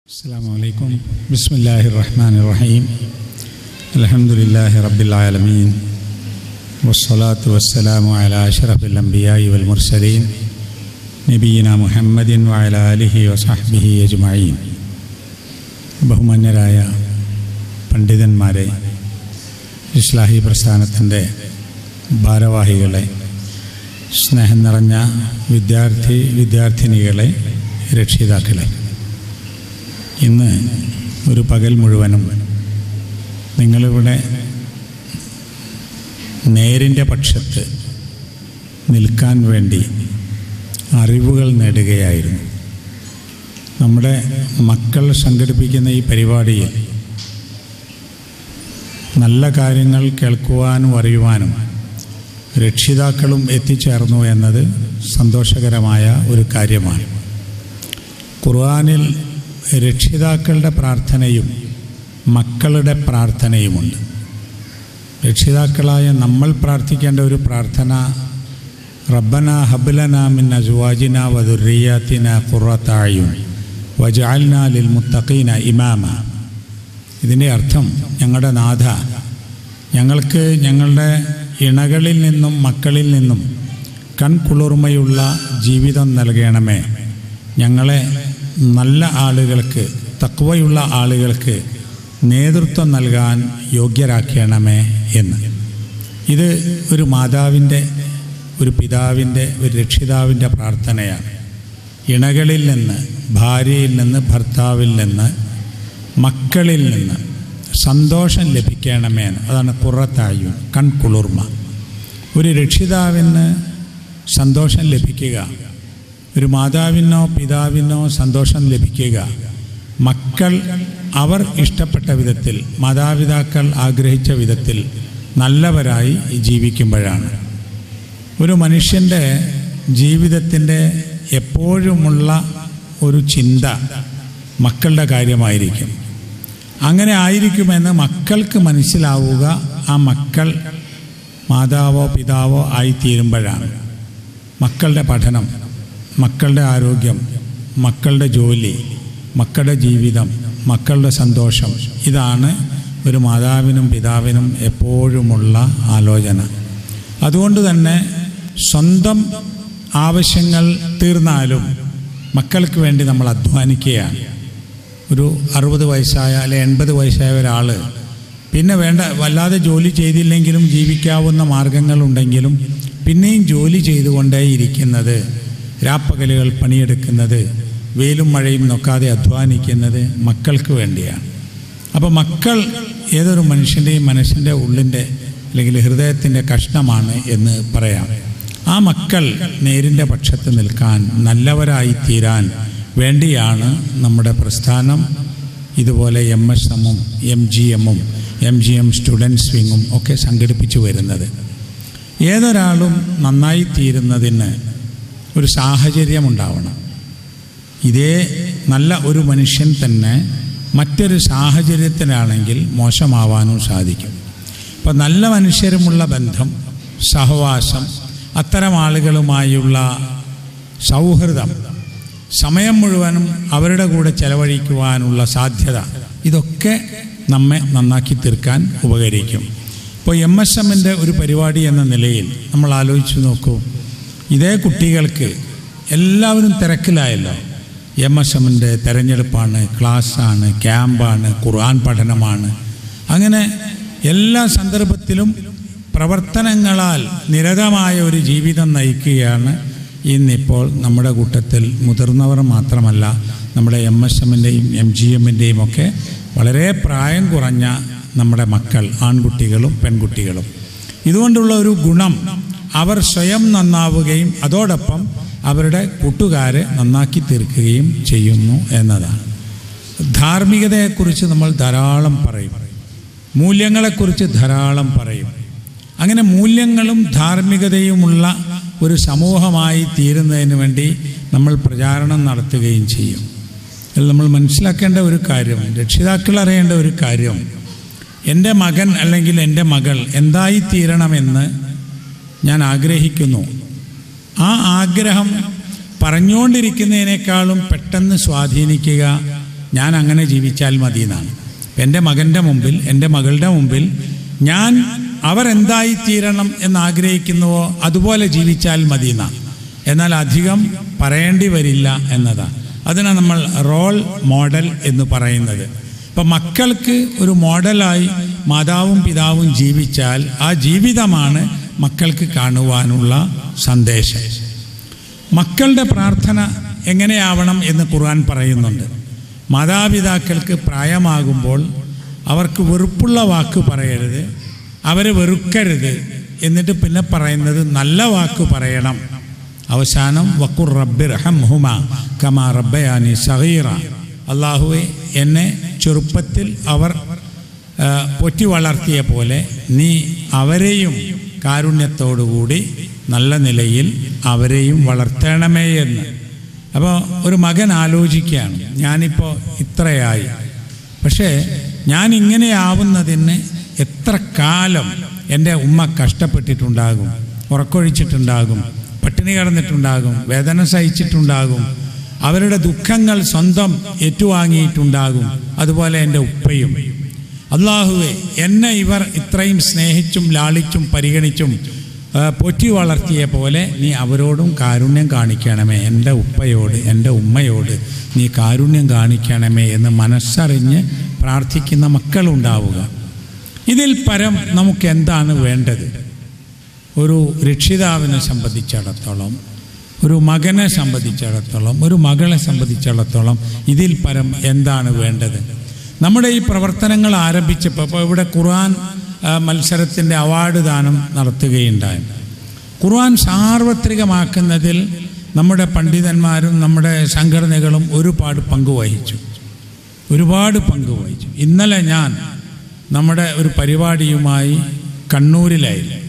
അസ്സലാമു അലൈക്കും. ബിസ്മില്ലാഹിർ റഹ്മാനിർ റഹീം. അൽഹംദുലില്ലാഹി റബ്ബിൽ ആലമീൻ. വസ്സലാത്തു വസ്സലാമു അലാ അഷ്റഫിൽ അംബിയാഇ വൽ മുർസലീൻ നബിയിന മുഹമ്മദിൻ വഅലാ ആലിഹി വസഹ്ബിഹി അജ്മഈൻ. ബഹുമാന്യരായ പണ്ഡിതന്മാരെ, ഇസ്ലാഹി പ്രസ്ഥാനത്തിൻ്റെ ഭാരവാഹികളെ, സ്നേഹം നിറഞ്ഞ വിദ്യാർത്ഥിനികളെ, രക്ഷിതാക്കളെ, ഇന്ന് ഒരു പകൽ മുഴുവനും നിങ്ങളിവിടെ നേരിൻ്റെ പക്ഷത്ത് നിൽക്കാൻ വേണ്ടി അറിവുകൾ നേടുകയായിരുന്നു. നമ്മുടെ മക്കൾ സംഘടിപ്പിക്കുന്ന ഈ പരിപാടിയിൽ നല്ല കാര്യങ്ങൾ കേൾക്കുവാനും അറിയുവാനും രക്ഷിതാക്കളും എത്തിച്ചേർന്നു എന്നത് സന്തോഷകരമായ ഒരു കാര്യമാണ്. ഖുർആനിൽ രക്ഷിതാക്കളുടെ പ്രാർത്ഥനയും മക്കളുടെ പ്രാർത്ഥനയുമുണ്ട്. രക്ഷിതാക്കളായ നമ്മൾ പ്രാർത്ഥിക്കേണ്ട ഒരു പ്രാർത്ഥന, റബ്ബന ഹബ്ലനാ മിൻ അസ്വാജിനാ വദുർരിയാതിനാ ഖുർറത അയുൻ വജഅൽനാ ലിൽ മുത്തഖീന ഇമാമ. ഇതിൻ്റെ അർത്ഥം, ഞങ്ങളുടെ നാഥ, ഞങ്ങൾക്ക് ഞങ്ങളുടെ ഇണകളിൽ നിന്നും മക്കളിൽ നിന്നും കൺകുളിർമയുള്ള ജീവിതം നൽകണമേ, ഞങ്ങളെ നല്ല ആളുകൾക്ക്, തഖ്വയുള്ള ആളുകൾക്ക് നേതൃത്വം നൽകാൻ യോഗ്യരാക്കണമേ എന്ന്. ഇത് ഒരു മാതാവിൻ്റെ, ഒരു പിതാവിൻ്റെ, ഒരു രക്ഷിതാവിൻ്റെ പ്രാർത്ഥനയാണ്. ഇണകളിൽ നിന്ന്, ഭാര്യയിൽ നിന്ന്, ഭർത്താവിൽ നിന്ന്, മക്കളിൽ നിന്ന് സന്തോഷം ലഭിക്കണമേ. അതാണ് ഖുർറത അയുൻ, കൺകുളിർമ. ഒരു രക്ഷിതാവിന് സന്തോഷം ലഭിക്കുക, ഒരു മാതാവിനോ പിതാവിനോ സന്തോഷം ലഭിക്കുക, മക്കൾ അവർ ഇഷ്ടപ്പെട്ട വിധത്തിൽ, മാതാപിതാക്കൾ ആഗ്രഹിച്ച വിധത്തിൽ നല്ലവരായി ജീവിക്കുമ്പോഴാണ്. ഒരു മനുഷ്യൻ്റെ ജീവിതത്തിൻ്റെ എപ്പോഴുമുള്ള ഒരു ചിന്ത മക്കളുടെ കാര്യമായിരിക്കും. അങ്ങനെ ആയിരിക്കുമെന്ന് മക്കൾക്ക് മനസ്സിലാവുക ആ മക്കൾ മാതാവോ പിതാവോ ആയിത്തീരുമ്പോഴാണ്. മക്കളുടെ പഠനം, മക്കളുടെ ആരോഗ്യം, മക്കളുടെ ജോലി, മക്കളുടെ ജീവിതം, മക്കളുടെ സന്തോഷം, ഇതാണ് ഒരു മാതാവിനും പിതാവിനും എപ്പോഴുമുള്ള ആലോചന. അതുകൊണ്ട് തന്നെ സ്വന്തം ആവശ്യങ്ങൾ തീർന്നാലും മക്കൾക്ക് വേണ്ടി നമ്മൾ അധ്വാനിക്കുകയാണ്. ഒരു 60 വയസ്സായ അല്ലെ 80 വയസ്സായ ഒരാൾ പിന്നെ വല്ലാതെ ജോലി ചെയ്തില്ലെങ്കിലും ജീവിക്കാവുന്ന മാർഗങ്ങളുണ്ടെങ്കിലും പിന്നെയും ജോലി ചെയ്തുകൊണ്ടേയിരിക്കുന്നത്, രാപ്പകലുകൾ പണിയെടുക്കുന്നത്, വെയിലും മഴയും നോക്കാതെ അധ്വാനിക്കുന്നത് മക്കൾക്ക് വേണ്ടിയാണ്. അപ്പോൾ മക്കൾ ഏതൊരു മനുഷ്യൻ്റെയും മനസ്സിൻ്റെ ഉള്ളിൻ്റെ അല്ലെങ്കിൽ ഹൃദയത്തിൻ്റെ കഷ്ണമാണ് എന്ന് പറയാം. ആ മക്കൾ നേരിൻ്റെ പക്ഷത്ത് നിൽക്കാൻ, നല്ലവരായി തീരാൻ വേണ്ടിയാണ് നമ്മുടെ പ്രസ്ഥാനം ഇതുപോലെ MSM-ഉം MGM-ഉം MGM സ്റ്റുഡൻസ് വിങ്ങും ഒക്കെ സംഘടിപ്പിച്ചു വരുന്നത്. ഏതൊരാളും നന്നായി തീരുന്നതിന് ഒരു സാഹചര്യമുണ്ടാവണം. ഇതേ നല്ല ഒരു മനുഷ്യൻ തന്നെ മറ്റൊരു സാഹചര്യത്തിലാണെങ്കിൽ മോശമാവാനും സാധിക്കും. അപ്പോൾ നല്ല മനുഷ്യരുമുള്ള ബന്ധം, സഹവാസം, അത്തരം ആളുകളുമായുള്ള സൗഹൃദം, സമയം മുഴുവനും അവരുടെ കൂടെ ചെലവഴിക്കുവാനുള്ള സാധ്യത, ഇതൊക്കെ നമ്മെ നന്നാക്കി തീർക്കാൻ ഉപകരിക്കും. ഇപ്പോൾ MSM-ൻ്റെ ഒരു പരിപാടി എന്ന നിലയിൽ നമ്മൾ ആലോചിച്ച് നോക്കൂ. ഇതേ കുട്ടികൾക്ക് എല്ലാവരും തിരക്കിലായല്ലോ. MSM-ൻ്റെ തെരഞ്ഞെടുപ്പാണ്, ക്ലാസ്സാണ്, ക്യാമ്പാണ്, ഖുർആൻ പഠനമാണ്. അങ്ങനെ എല്ലാ സന്ദർഭത്തിലും പ്രവർത്തനങ്ങളാൽ നിരതമായ ഒരു ജീവിതം നയിക്കുകയാണ് ഇന്നിപ്പോൾ നമ്മുടെ കൂട്ടത്തിൽ. മുതിർന്നവർ മാത്രമല്ല, നമ്മുടെ MSM-ൻ്റെയും MGM-ൻ്റെയും ഒക്കെ വളരെ പ്രായം കുറഞ്ഞ നമ്മുടെ മക്കൾ, ആൺകുട്ടികളും പെൺകുട്ടികളും. ഇതുകൊണ്ടുള്ള ഒരു ഗുണം, അവർ സ്വയം നന്നാവുകയും അതോടൊപ്പം അവരുടെ കൂട്ടുകാരെ നന്നാക്കി തീർക്കുകയും ചെയ്യുന്നു എന്നതാണ്. ധാർമ്മികതയെക്കുറിച്ച് നമ്മൾ ധാരാളം പറയും, മൂല്യങ്ങളെക്കുറിച്ച് ധാരാളം പറയും. അങ്ങനെ മൂല്യങ്ങളും ധാർമ്മികതയുമുള്ള ഒരു സമൂഹമായി തീരുന്നതിന് വേണ്ടി നമ്മൾ പ്രചാരണം നടത്തുകയും ചെയ്യും. അതിൽ നമ്മൾ മനസ്സിലാക്കേണ്ട ഒരു കാര്യം, രക്ഷിതാക്കൾ അറിയേണ്ട ഒരു കാര്യം, എൻ്റെ മകൻ അല്ലെങ്കിൽ എൻ്റെ മകൾ എന്തായി തീരണമെന്ന് ഞാൻ ആഗ്രഹിക്കുന്നു. ആ ആഗ്രഹം പറഞ്ഞുകൊണ്ടിരിക്കുന്നതിനേക്കാളും പെട്ടെന്ന് സ്വാധീനിക്കുക ഞാൻ അങ്ങനെ ജീവിച്ചാൽ മതി എന്നാണ്. എൻ്റെ മകൻ്റെ മുമ്പിൽ, എൻ്റെ മകളുടെ മുമ്പിൽ ഞാൻ അവരെന്തായിത്തീരണം എന്നാഗ്രഹിക്കുന്നുവോ അതുപോലെ ജീവിച്ചാൽ മതി എന്നാണ്. എന്നാൽ അധികം പറയേണ്ടി വരില്ല എന്നതാണ്. അതിനാണ് നമ്മൾ റോൾ മോഡൽ എന്ന് പറയുന്നത്. ഇപ്പം മക്കൾക്ക് ഒരു മോഡലായി മാതാവും പിതാവും ജീവിച്ചാൽ ആ ജീവിതമാണ് മക്കൾക്ക് കാണുവാനുള്ള സന്ദേശം. മക്കളുടെ പ്രാർത്ഥന എങ്ങനെയാവണം എന്ന് ഖുർആൻ പറയുന്നുണ്ട്. മാതാപിതാക്കൾക്ക് പ്രായമാകുമ്പോൾ അവർക്ക് വെറുപ്പുള്ള വാക്ക് പറയരുത്, അവരെ വെറുക്കരുത്. എന്നിട്ട് പിന്നെ പറയുന്നത് നല്ല വാക്ക് പറയണം. അവസാനം വഖുർ റബ്ബിർഹംഹുമാ കമാ റബ്ബയാനി സഗീറ. അല്ലാഹുവേ, എന്നെ ചെറുപ്പത്തിൽ അവർ പൊറ്റി വളർത്തിയ പോലെ നീ അവരെയും കാരുണ്യത്തോടുകൂടി നല്ല നിലയിൽ അവരെയും വളർത്തണമേ എന്ന്. അപ്പോൾ ഒരു മകൻ ആലോചിക്കുകയാണ്, ഞാനിപ്പോൾ ഇത്രയായി, പക്ഷേ ഞാൻ ഇങ്ങനെ ആവുന്നതിന് എത്ര കാലം എൻ്റെ ഉമ്മ കഷ്ടപ്പെട്ടിട്ടുണ്ടാകും, ഉറക്കൊഴിച്ചിട്ടുണ്ടാകും, പട്ടിണി കിടന്നിട്ടുണ്ടാകും, വേദന സഹിച്ചിട്ടുണ്ടാകും, അവരുടെ ദുഃഖങ്ങൾ സ്വന്തം ഏറ്റുവാങ്ങിയിട്ടുണ്ടാകും. അതുപോലെ എൻ്റെ ഉപ്പയും. അല്ലാഹുവേ, എന്നെ ഇവർ ഇത്രയും സ്നേഹിച്ചും ലാളിച്ചും പരിഗണിച്ചും പൊറ്റി വളർത്തിയ പോലെ നീ അവരോടും കാരുണ്യം കാണിക്കണമേ. എൻ്റെ ഉപ്പയോട്, എൻ്റെ ഉമ്മയോട് നീ കാരുണ്യം കാണിക്കണമേ എന്ന് മനസ്സറിഞ്ഞ് പ്രാർത്ഥിക്കുന്ന മക്കളുണ്ടാവുക. ഇതിൽ പരം നമുക്ക് എന്താണ് വേണ്ടത്? ഒരു രക്ഷിതാവിനെ സംബന്ധിച്ചിടത്തോളം, ഒരു മകനെ സംബന്ധിച്ചിടത്തോളം, ഒരു മകളെ സംബന്ധിച്ചിടത്തോളം ഇതിൽ പരം എന്താണ് വേണ്ടത്? നമ്മുടെ ഈ പ്രവർത്തനങ്ങൾ ആരംഭിച്ചപ്പോൾ ഇപ്പോൾ ഇവിടെ ഖുർആൻ മത്സരത്തിൻ്റെ അവാർഡ് ദാനം നടത്തുകയുണ്ടായി. ഖുർആൻ സാർവത്രികമാക്കുന്നതിൽ നമ്മുടെ പണ്ഡിതന്മാരും നമ്മുടെ സംഘടനകളും ഒരുപാട് പങ്കുവഹിച്ചു. ഇന്നലെ ഞാൻ നമ്മുടെ ഒരു പരിപാടിയുമായി കണ്ണൂരിലായിരുന്നു.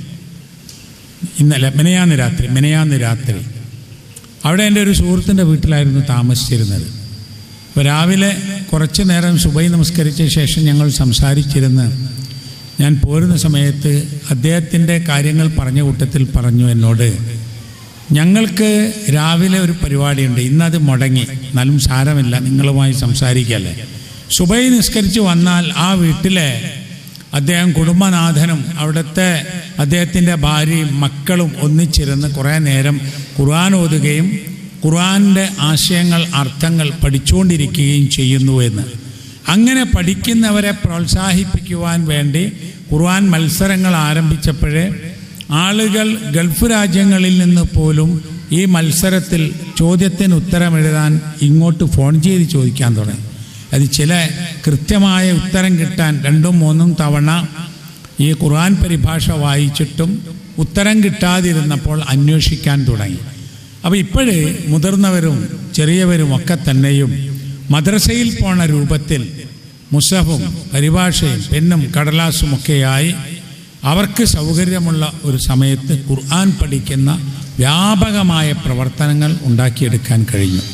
മിനിയാന്ന് രാത്രി അവിടെ എൻ്റെ ഒരു സുഹൃത്തിൻ്റെ വീട്ടിലായിരുന്നു താമസിച്ചിരുന്നത്. അപ്പോൾ രാവിലെ കുറച്ച് നേരം സുബഹി നമസ്കരിച്ച ശേഷം ഞങ്ങൾ സംസാരിച്ചിരുന്ന് ഞാൻ പോരുന്ന സമയത്ത് അദ്ദേഹത്തിൻ്റെ കാര്യങ്ങൾ പറഞ്ഞ കൂട്ടത്തിൽ പറഞ്ഞു എന്നോട്, ഞങ്ങൾക്ക് രാവിലെ ഒരു പരിപാടിയുണ്ട്, ഇന്നത് മുടങ്ങി, എന്നാലും സാരമില്ല, നിങ്ങളുമായി സംസാരിക്കല്ലേ. സുബഹി നിസ്കരിച്ച് വന്നാൽ ആ വീട്ടിലെ അദ്ദേഹം കുടുംബനാഥനും അവിടുത്തെ അദ്ദേഹത്തിൻ്റെ ഭാര്യയും മക്കളും ഒന്നിച്ചിരുന്ന് കുറേ നേരം ഖുർആൻ ഓതുകയും ഖുർആൻ്റെ ആശയങ്ങൾ, അർത്ഥങ്ങൾ പഠിച്ചുകൊണ്ടിരിക്കുകയും ചെയ്യുന്നു എന്ന്. അങ്ങനെ പഠിക്കുന്നവരെ പ്രോത്സാഹിപ്പിക്കുവാൻ വേണ്ടി ഖുർആൻ മത്സരങ്ങൾ ആരംഭിച്ചപ്പോഴേ ആളുകൾ ഗൾഫ് രാജ്യങ്ങളിൽ നിന്ന് പോലും ഈ മത്സരത്തിൽ ചോദ്യത്തിന് ഉത്തരമെഴുതാൻ ഇങ്ങോട്ട് ഫോൺ ചെയ്ത് ചോദിക്കാൻ തുടങ്ങി. അത് ചില കൃത്യമായ ഉത്തരം കിട്ടാൻ 2-3 തവണ ഈ ഖുർആൻ പരിഭാഷ വായിച്ചിട്ടും ഉത്തരം കിട്ടാതിരുന്നപ്പോൾ അന്വേഷിക്കാൻ തുടങ്ങി. അപ്പോൾ ഇപ്പോഴേ മുതിർന്നവരും ചെറിയവരും ഒക്കെ തന്നെയും മദ്രസയിൽ പോണ രൂപത്തിൽ മുസഹഫും പരിഭാഷയും പെന്നും കടലാസുമൊക്കെയായി അവർക്ക് സൗകര്യമുള്ള ഒരു സമയത്ത് ഖുർആൻ പഠിക്കുന്ന വ്യാപകമായ പ്രവർത്തനങ്ങൾ ഉണ്ടാക്കിയെടുക്കാൻ കഴിഞ്ഞു.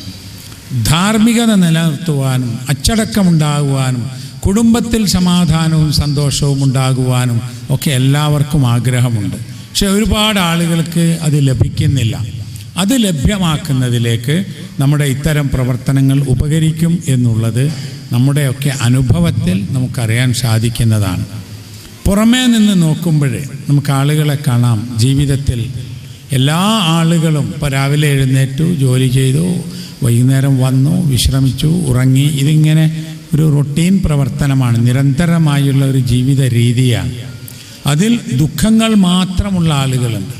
ധാർമ്മികത നിലനിർത്തുവാനും അച്ചടക്കമുണ്ടാകുവാനും കുടുംബത്തിൽ സമാധാനവും സന്തോഷവും ഉണ്ടാകുവാനും ഒക്കെ എല്ലാവർക്കും ആഗ്രഹമുണ്ട്. പക്ഷെ ഒരുപാട് ആളുകൾക്ക് അത് ലഭിക്കുന്നില്ല. അത് ലഭ്യമാക്കുന്നതിലേക്ക് നമ്മുടെ ഇത്തരം പ്രവർത്തനങ്ങൾ ഉപകരിക്കും എന്നുള്ളത് നമ്മുടെയൊക്കെ അനുഭവത്തിൽ നമുക്കറിയാൻ സാധിക്കുന്നതാണ്. പുറമേ നിന്ന് നോക്കുമ്പോഴേ നമുക്ക് ആളുകളെ കാണാം. ജീവിതത്തിൽ എല്ലാ ആളുകളും ഇപ്പോൾ രാവിലെ എഴുന്നേറ്റു, ജോലി ചെയ്തു, വൈകുന്നേരം വന്നു, വിശ്രമിച്ചു, ഉറങ്ങി. ഇതിങ്ങനെ ഒരു റൊട്ടീൻ പ്രവർത്തനമാണ്, നിരന്തരമായുള്ള ഒരു ജീവിത രീതിയാണ്. അതിൽ ദുഃഖങ്ങൾ മാത്രമുള്ള ആളുകളുണ്ട്,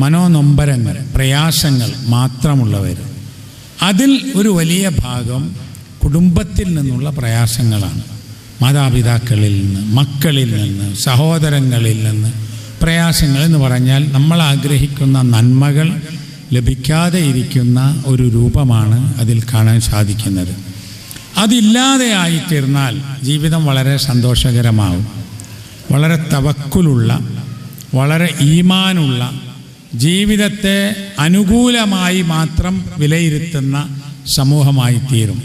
മനോനൊമ്പരങ്ങൾ, പ്രയാസങ്ങൾ മാത്രമുള്ളവർ. അതിൽ ഒരു വലിയ ഭാഗം കുടുംബത്തിൽ നിന്നുള്ള പ്രയാസങ്ങളാണ്. മാതാപിതാക്കളിൽ നിന്ന്, മക്കളിൽ നിന്ന്, സഹോദരങ്ങളിൽ നിന്ന് പ്രയാസങ്ങൾ എന്ന് പറഞ്ഞാൽ നമ്മൾ ആഗ്രഹിക്കുന്ന നന്മകൾ ലഭിക്കാതെ ഇരിക്കുന്ന ഒരു രൂപമാണ് അതിൽ കാണാൻ സാധിക്കുന്നത്. അതില്ലാതെ ആയിത്തീർന്നാൽ ജീവിതം വളരെ സന്തോഷകരമാവും. വളരെ തവക്കുലുള്ള, വളരെ ഈമാനുള്ള, ജീവിതത്തെ അനുകൂലമായി മാത്രം വിലയിരുത്തുന്ന സമൂഹമായി തീരും.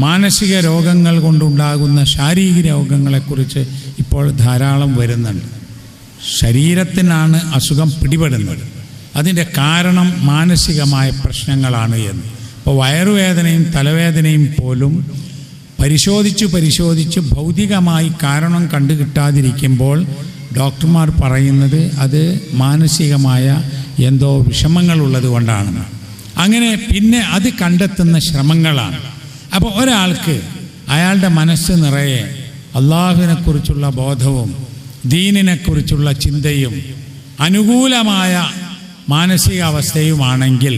മാനസിക രോഗങ്ങൾ കൊണ്ടുണ്ടാകുന്ന ശാരീരിക രോഗങ്ങളെക്കുറിച്ച് ഇപ്പോൾ ധാരാളം വരുന്നുണ്ട്. ശരീരത്തിനാണ് അസുഖം പിടിപെടുന്നത്, അതിൻ്റെ കാരണം മാനസികമായ പ്രശ്നങ്ങളാണ് എന്ന്. ഇപ്പോൾ വയറുവേദനയും തലവേദനയും പോലും പരിശോധിച്ച് ഭൗതികമായി കാരണം കണ്ടു കിട്ടാതിരിക്കുമ്പോൾ ഡോക്ടർമാർ പറയുന്നത് അത് മാനസികമായ എന്തോ വിഷമങ്ങളുള്ളത് കൊണ്ടാണ്. അങ്ങനെ പിന്നെ അത് കണ്ടെത്തുന്ന ശ്രമങ്ങളാണ്. അപ്പോൾ ഒരാൾക്ക് അയാളുടെ മനസ്സ് നിറയെ അള്ളാഹുവിനെക്കുറിച്ചുള്ള ബോധവും ദീനിനെക്കുറിച്ചുള്ള ചിന്തയും അനുകൂലമായ മാനസികാവസ്ഥയുമാണെങ്കിൽ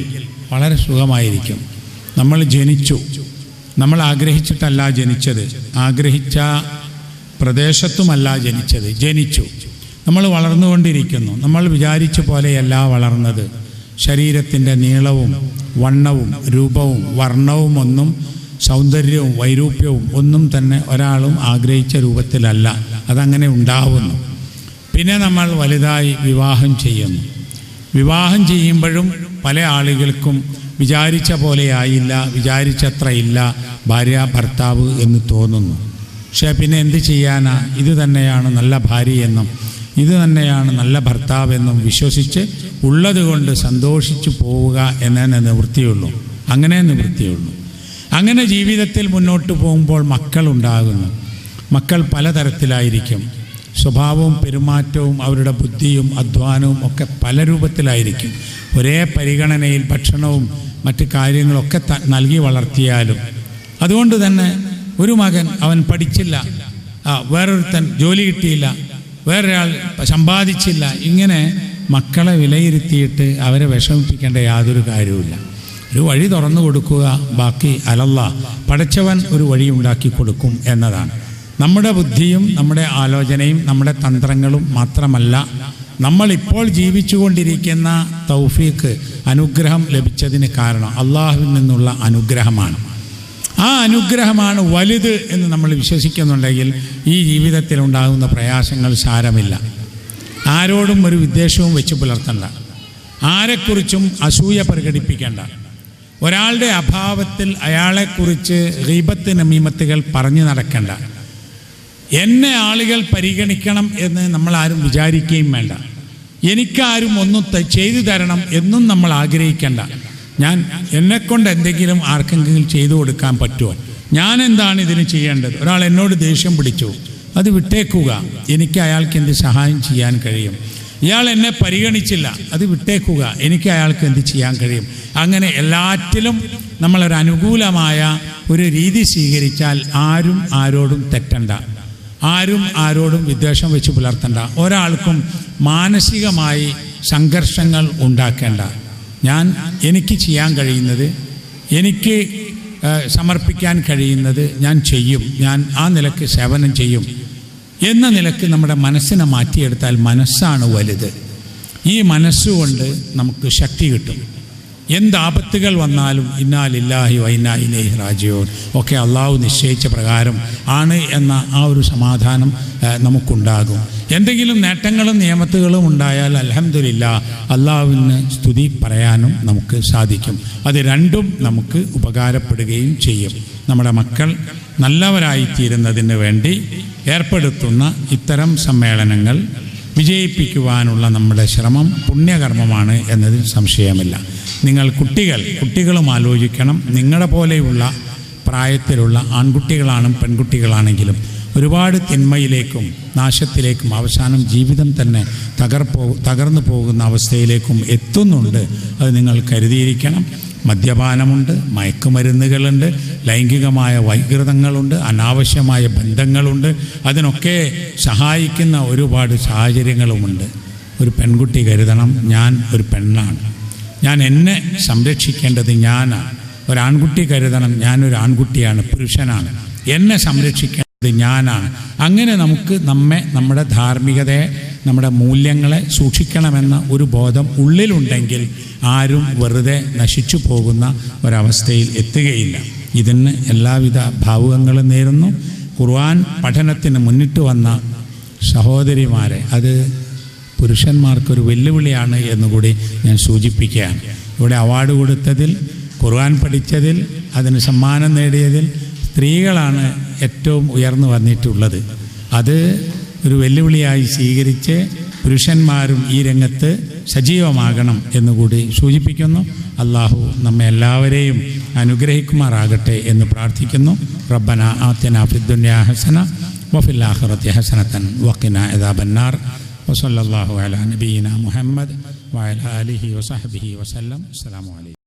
വളരെ സുഖമായിരിക്കും. നമ്മൾ ജനിച്ചു, നമ്മൾ ആഗ്രഹിച്ചിട്ടല്ല ജനിച്ചത്, ആഗ്രഹിച്ച പ്രദേശത്തുമല്ല ജനിച്ചു. നമ്മൾ വളർന്നുകൊണ്ടിരിക്കുന്നു. നമ്മൾ വിചാരിച്ച പോലെയല്ല വളർന്നത്. ശരീരത്തിൻ്റെ നീളവും വണ്ണവും രൂപവും വർണ്ണവും ഒന്നും സൗന്ദര്യവും വൈരൂപ്യവും ഒന്നും തന്നെ ഒരാളും ആഗ്രഹിച്ച രൂപത്തിലല്ല. അതങ്ങനെ ഉണ്ടാവുന്നു. പിന്നെ നമ്മൾ വലുതായി വിവാഹം ചെയ്യുന്നു. വിവാഹം ചെയ്യുമ്പോഴും പല ആളുകൾക്കും വിചാരിച്ച പോലെയായില്ല, വിചാരിച്ചത്ര ഇല്ല ഭാര്യ ഭർത്താവ് എന്ന് തോന്നുന്നു. പക്ഷേ പിന്നെ എന്ത് ചെയ്യാനാ? ഇത് തന്നെയാണ് നല്ല ഭാര്യയെന്നും ഇത് തന്നെയാണ് നല്ല ഭർത്താവെന്നും വിശ്വസിച്ച് ഉള്ളതുകൊണ്ട് സന്തോഷിച്ചു പോവുക എന്നേ നിവൃത്തിയുള്ളൂ. അങ്ങനെ ജീവിതത്തിൽ മുന്നോട്ട് പോകുമ്പോൾ മക്കളുണ്ടാകുന്നു. മക്കൾ പലതരത്തിലായിരിക്കും. സ്വഭാവവും പെരുമാറ്റവും അവരുടെ ബുദ്ധിയും അധ്വാനവും ഒക്കെ പല രൂപത്തിലായിരിക്കും. ഒരേ പരിഗണനയിൽ ഭക്ഷണവും മറ്റ് കാര്യങ്ങളൊക്കെ നൽകി വളർത്തിയാലും. അതുകൊണ്ട് തന്നെ ഒരു മകൻ അവൻ പഠിച്ചില്ല, വേറൊരുത്തൻ ജോലി കിട്ടിയില്ല, വേറൊരാൾ സമ്പാദിച്ചില്ല, ഇങ്ങനെ മക്കളെ വിലയിരുത്തിയിട്ട് അവരെ വിഷമിപ്പിക്കേണ്ട യാതൊരു കാര്യവുമില്ല. ഒരു വഴി തുറന്നു കൊടുക്കുക, ബാക്കി അലല്ലാ, പടച്ചവൻ ഒരു വഴി ഉണ്ടാക്കി കൊടുക്കും എന്നതാണ്. നമ്മുടെ ബുദ്ധിയും നമ്മുടെ ആലോചനയും നമ്മുടെ തന്ത്രങ്ങളും മാത്രമല്ല, നമ്മളിപ്പോൾ ജീവിച്ചുകൊണ്ടിരിക്കുന്ന തൗഫീഖ് അനുഗ്രഹം ലഭിച്ചതിന് കാരണം അള്ളാഹുവിൽ നിന്നുള്ള അനുഗ്രഹമാണ്. ആ അനുഗ്രഹമാണ് വലുത് എന്ന് നമ്മൾ വിശ്വസിക്കുന്നുണ്ടെങ്കിൽ ഈ ജീവിതത്തിൽ ഉണ്ടാകുന്ന പ്രയാസങ്ങൾ സാരമില്ല. ആരോടും ഒരു വിദ്വേഷവും വെച്ച് പുലർത്തണ്ട, ആരെക്കുറിച്ചും അസൂയ പ്രകടിപ്പിക്കേണ്ട, ഒരാളുടെ അഭാവത്തിൽ അയാളെക്കുറിച്ച് ഗീബത്ത് നമീമത്തുകൾ പറഞ്ഞു നടക്കേണ്ട. എന്നെ ആളുകൾ പരിഗണിക്കണം എന്ന് നമ്മൾ ആരും വിചാരിക്കുകയും വേണ്ട. എനിക്കാരും ഒന്നും ചെയ്തു തരണം എന്നും നമ്മൾ ആഗ്രഹിക്കേണ്ട. ഞാൻ എന്നെക്കൊണ്ട് എന്തെങ്കിലും ആർക്കെങ്കിലും ചെയ്തു കൊടുക്കാൻ പറ്റുമോ? ഞാൻ എന്താണ് ഇതിന് ചെയ്യേണ്ടത്? ഒരാൾ എന്നോട് ദേഷ്യം പിടിച്ചു, അത് വിട്ടേക്കുക, എനിക്ക് അയാൾക്ക് എന്ത് സഹായം ചെയ്യാൻ കഴിയും? ഇയാൾ എന്നെ പരിഗണിച്ചില്ല, അത് വിട്ടേക്കുക, എനിക്ക് അയാൾക്ക് എന്ത് ചെയ്യാൻ കഴിയും? അങ്ങനെ എല്ലാറ്റിലും നമ്മളൊരു അനുകൂലമായ ഒരു രീതി സ്വീകരിച്ചാൽ ആരും ആരോടും തെറ്റണ്ട, ആരും ആരോടും വിദ്വേഷം വെച്ച് പുലർത്തണ്ട, ഒരാൾക്കും മാനസികമായി സംഘർഷങ്ങൾ ഉണ്ടാക്കേണ്ട. എനിക്ക് ചെയ്യാൻ കഴിയുന്നത്, എനിക്ക് സമർപ്പിക്കാൻ കഴിയുന്നത് ഞാൻ ചെയ്യും, ഞാൻ ആ നിലക്ക് സേവനം ചെയ്യും എന്ന നിലക്ക് നമ്മുടെ മനസ്സിനെ മാറ്റിയെടുത്താൽ മനസ്സാണ് വലുത്. ഈ മനസ്സുകൊണ്ട് നമുക്ക് ശക്തി കിട്ടും. എന്താപത്തുകൾ വന്നാലും ഇന്നാ ലില്ലാഹി വ ഇന്നാ ഇലൈഹി റാജിഊൻ ഒക്കെ അള്ളാഹു നിശ്ചയിച്ച പ്രകാരം ആണ് എന്ന ആ ഒരു സമാധാനം നമുക്കുണ്ടാകും. എന്തെങ്കിലും നേട്ടങ്ങളും നിയമത്തുകളും ഉണ്ടായാൽ അൽഹംദുലില്ലാഹ് അള്ളാഹുവിന് സ്തുതി പറയാനും നമുക്ക് സാധിക്കും. അത് രണ്ടും നമുക്ക് ഉപകാരപ്പെടുകയും ചെയ്യും. നമ്മുടെ മക്കൾ നല്ലവരായിത്തീരുന്നതിന് വേണ്ടി ഏർപ്പെടുത്തുന്ന ഇത്തരം സമ്മേളനങ്ങൾ വിജയിപ്പിക്കുവാനുള്ള നമ്മുടെ ശ്രമം പുണ്യകർമ്മമാണ് എന്നതിൽ സംശയമില്ല. നിങ്ങൾ കുട്ടികളും ആലോചിക്കണം. നിങ്ങളുടെ പോലെയുള്ള പ്രായത്തിലുള്ള ആൺകുട്ടികളാണ് പെൺകുട്ടികളാണെങ്കിലും ഒരുപാട് തിന്മയിലേക്കും നാശത്തിലേക്കും അവസാനം ജീവിതം തന്നെ തകർന്നു പോകുന്ന അവസ്ഥയിലേക്കും എത്തുന്നുണ്ട്. അത് നിങ്ങൾ കരുതിയിരിക്കണം. മദ്യപാനമുണ്ട്, മയക്കുമരുന്നുകളുണ്ട്, ലൈംഗികമായ വൈകൃതങ്ങളുണ്ട്, അനാവശ്യമായ ബന്ധങ്ങളുണ്ട്. അതിനൊക്കെ സഹായിക്കുന്ന ഒരുപാട് സാഹചര്യങ്ങളുമുണ്ട്. ഒരു പെൺകുട്ടി കരുതണം, ഞാൻ ഒരു പെണ്ണാണ്, ഞാൻ എന്നെ സംരക്ഷിക്കേണ്ടത് ഞാനാണ്. ഒരാൺകുട്ടി കരുതണം, ഞാനൊരു ആൺകുട്ടിയാണ്, പുരുഷനാണ്, എന്നെ സംരക്ഷിക്കേണ്ടത് ഞാനാണ്. അങ്ങനെ നമുക്ക് നമ്മുടെ ധാർമ്മികതയെ, നമ്മുടെ മൂല്യങ്ങളെ സൂക്ഷിക്കണമെന്ന ഒരു ബോധം ഉള്ളിലുണ്ടെങ്കിൽ ആരും വെറുതെ നശിച്ചു പോകുന്ന ഒരവസ്ഥയിൽ എത്തുകയില്ല. ഇതിന് എല്ലാവിധ ഭാവുകങ്ങളും നേരുന്നു. ഖുർആൻ പഠനത്തിന് മുന്നിട്ട് വന്ന സഹോദരിമാരെ, അത് പുരുഷന്മാർക്കൊരു വെല്ലുവിളിയാണ് എന്നുകൂടി ഞാൻ സൂചിപ്പിക്കുകയാണ്. ഇവിടെ അവാർഡ് കൊടുത്തതിൽ, ഖുർആൻ പഠിച്ചതിൽ, അതിന് സമ്മാനം നേടിയതിൽ സ്ത്രീകളാണ് ഏറ്റവും ഉയർന്നു വന്നിട്ടുള്ളത്. അത് ഒരു വെല്ലുവിളിയായി സ്വീകരിച്ച് പുരുഷന്മാരും ഈ രംഗത്ത് സജീവമാകണം എന്നുകൂടി സൂചിപ്പിക്കുന്നു. അള്ളാഹു നമ്മെ എല്ലാവരെയും അനുഗ്രഹിക്കുമാറാകട്ടെ എന്ന് പ്രാർത്ഥിക്കുന്നു. റബ്ബന ആതിനാ ഫിദ്ദുനിയാ ഹസന വഫിൽ ആഖിറതി ഹസനതൻ വഖിനാ അദാബന്നാർ. വസല്ലല്ലാഹു അലാ നബിയിനാ മുഹമ്മദ് വഅലാ ആലിഹി വസഹ്ബിഹി വസല്ലം. അസ്സലാമു അലൈക്കും.